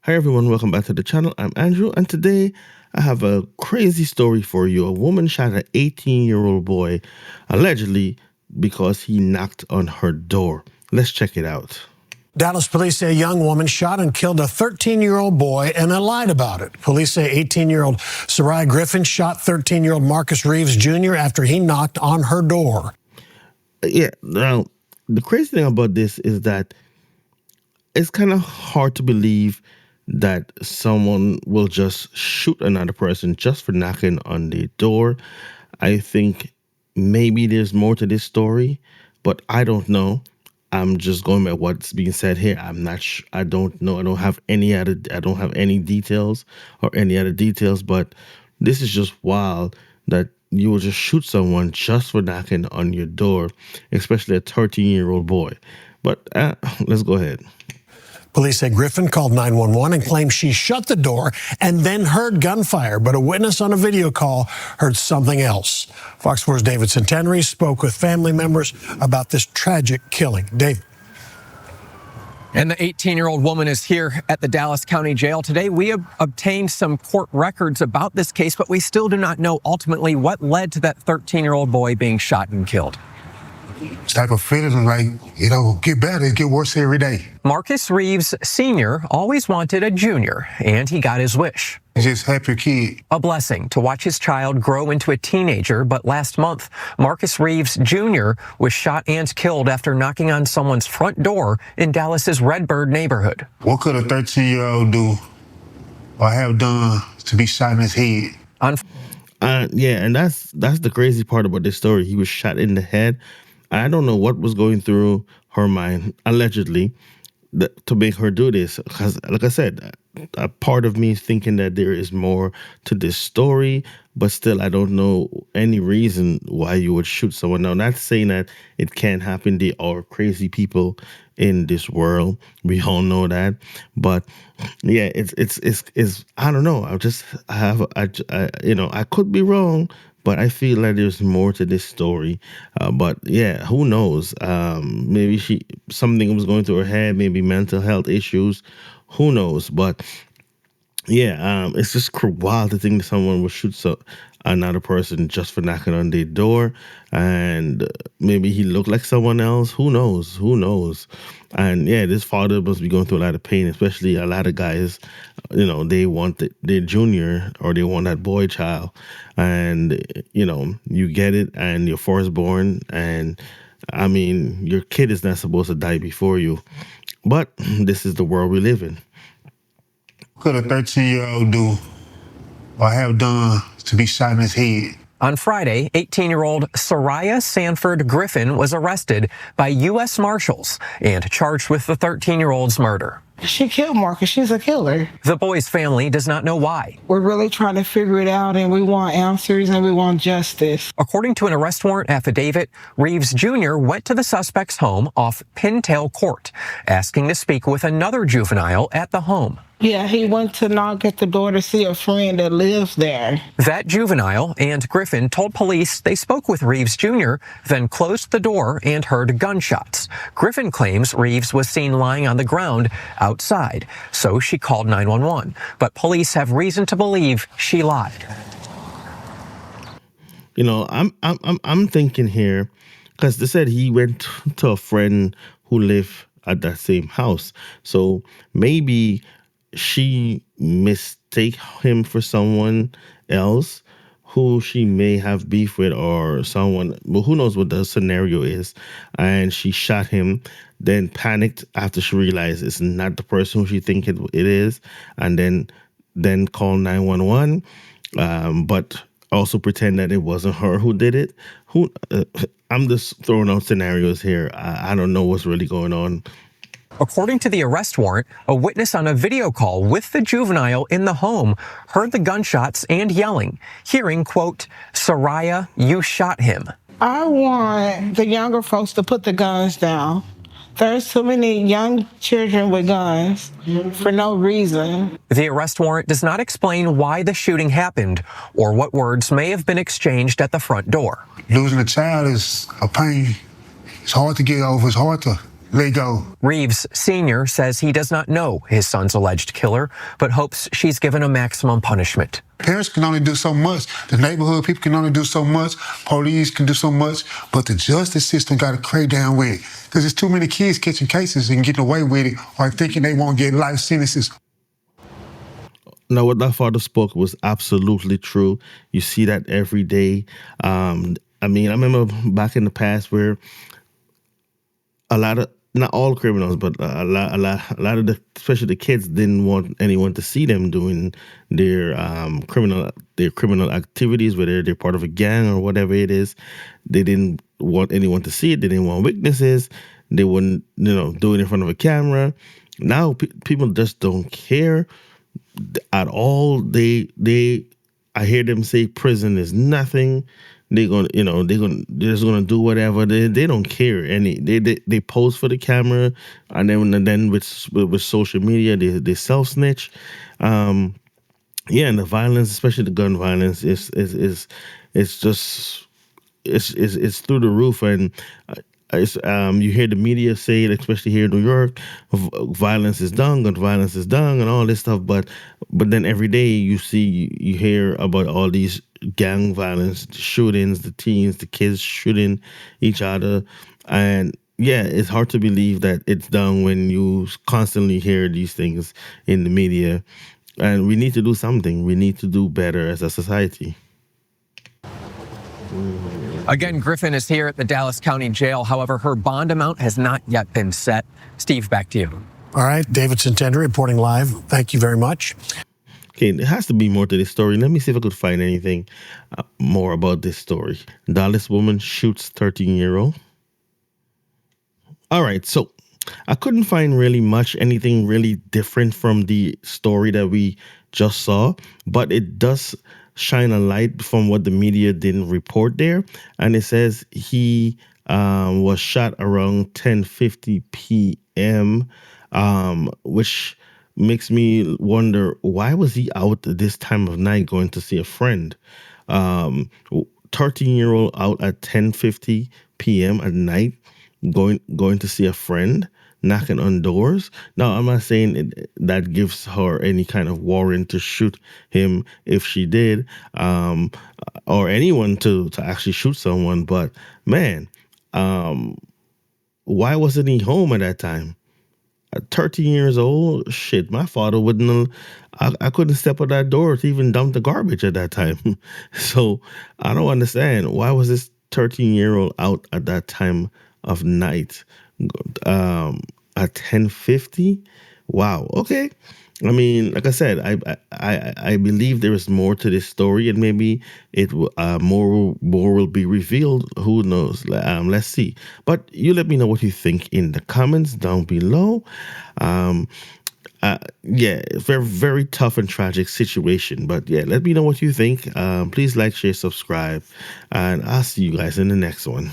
Hi everyone, welcome back to the channel. I'm Andrew, and today I have a crazy story for you. A woman shot an 18-year-old boy, allegedly because he knocked on her door. Let's check it out. Dallas police say a young woman shot and killed a 13-year-old boy and then lied about it. Police say 18-year-old Soraya Griffin shot 13-year-old Marcus Reeves Jr. after he knocked on her door. Yeah, now, the crazy thing about this is that it's kind of hard to believe that someone will just shoot another person just for knocking on their door. I think maybe there's more to this story, but I don't know. I'm just going by what's being said here. I'm not I don't know. I don't have any details or any other details, but this is just wild that you will just shoot someone just for knocking on your door, especially a 13-year-old boy. But let's go ahead. Police say Griffin called 911 and claimed she shut the door and then heard gunfire, but a witness on a video call heard something else. Fox 4's David Centenary spoke with family members about this tragic killing. David. And the 18-year-old woman is here at the Dallas County Jail today. We have obtained some court records about this case, but we still do not know ultimately what led to that 13-year-old boy being shot and killed. This type of feeling like, get better, it get worse every day. Marcus Reeves Sr. always wanted a junior, and he got his wish. Just help your kid. A blessing to watch his child grow into a teenager, but last month, Marcus Reeves Jr. was shot and killed after knocking on someone's front door in Dallas's Redbird neighborhood. What could a 13-year-old do or have done to be shot in his head? Yeah, and that's the crazy part about this story. He was shot in the head. I don't know what was going through her mind, allegedly, to make her do this. Because, like I said, a part of me is thinking that there is more to this story, but still, I don't know any reason why you would shoot someone. Now, not saying that it can't happen. There are crazy people in this world. We all know that. But yeah, it's I don't know. I could be wrong, but I feel like there's more to this story. But yeah, who knows? Maybe something was going through her head, maybe mental health issues. Who knows? But yeah, it's just wild to think that someone would shoot another person just for knocking on their door, and maybe he looked like someone else. Who knows? And yeah, this father must be going through a lot of pain, especially a lot of guys. They want their junior, or they want that boy child, and you get it, and your firstborn, and I mean, your kid is not supposed to die before you, but this is the world we live in. What could a 13-year-old do or have done to be shot in his head? On Friday, 18-year-old Soraya Sanford Griffin was arrested by U.S. Marshals and charged with the 13-year-old's murder. She killed Marcus. She's a killer. The boy's family does not know why. We're really trying to figure it out, and we want answers, and we want justice. According to an arrest warrant affidavit, Reeves Jr. went to the suspect's home off Pintail Court, asking to speak with another juvenile at the home. Yeah, he went to knock at the door to see a friend that lives there. That juvenile and Griffin told police they spoke with Reeves Jr., then closed the door and heard gunshots. Griffin claims Reeves was seen lying on the ground outside, so she called 911. But police have reason to believe she lied. I'm thinking here, because they said he went to a friend who lived at that same house, so maybe she mistake him for someone else who she may have beef with, or someone, but who knows what the scenario is. And she shot him, then panicked after she realized it's not the person who she think it is, and then call 911, but also pretend that it wasn't her who did it. I'm just throwing out scenarios here. I don't know what's really going on. According to the arrest warrant, a witness on a video call with the juvenile in the home heard the gunshots and yelling, hearing, quote, "Soraya, you shot him." I want the younger folks to put the guns down. There's too many young children with guns for no reason. The arrest warrant does not explain why the shooting happened or what words may have been exchanged at the front door. Losing a child is a pain. It's hard to get over. It's hard to let go. Reeves Sr. says he does not know his son's alleged killer, but hopes she's given a maximum punishment. Parents can only do so much. The neighborhood people can only do so much. Police can do so much. But the justice system got to crack down with it. Because there's too many kids catching cases and getting away with it or thinking they won't get life sentences. Now, what that father spoke was absolutely true. You see that every day. I mean, I remember back in the past where a lot of, not all criminals, but a lot of the, especially the kids, didn't want anyone to see them doing their criminal activities, whether they're part of a gang or whatever it is. They didn't want anyone to see it. They didn't want witnesses. They wouldn't, do it in front of a camera. Now people just don't care at all. I hear them say prison is nothing. They're just gonna do whatever. They don't care they pose for the camera, and then with social media they self snitch. And the violence, especially the gun violence, is just it's through the roof. And you hear the media say it, especially here in New York, violence is done, gun violence is done, and all this stuff. But then every day you hear about all these gang violence, shootings, the teens, the kids shooting each other, and it's hard to believe that it's done when you constantly hear these things in the media. And we need to do something. We need to do better as a society. Again, Griffin is here at the Dallas County Jail. However, her bond amount has not yet been set. Steve, back to you. All right, David Centenary reporting live. Thank you very much. Okay, there has to be more to this story. Let me see if I could find anything more about this story. Dallas woman shoots 13-year-old. All right, so I couldn't find anything really different from the story that we just saw, but it does shine a light from what the media didn't report there. And it says he was shot around 10:50 p.m., which makes me wonder, why was he out at this time of night going to see a friend? 13-year-old out at 10:50 p.m. at night going to see a friend, knocking on doors. Now, I'm not saying that gives her any kind of warrant to shoot him if she did, or anyone to actually shoot someone. But man, why wasn't he home at that time? At 13 years old, shit, my father wouldn't have, I couldn't step out that door to even dump the garbage at that time. So I don't understand. Why was this 13-year-old out at that time of night? At 10:50? Wow. Okay. I mean, like I said, I believe there is more to this story, and maybe more will be revealed. Who knows? Let's see. But you let me know what you think in the comments down below. Very, very tough and tragic situation. But let me know what you think. Please like, share, subscribe, and I'll see you guys in the next one.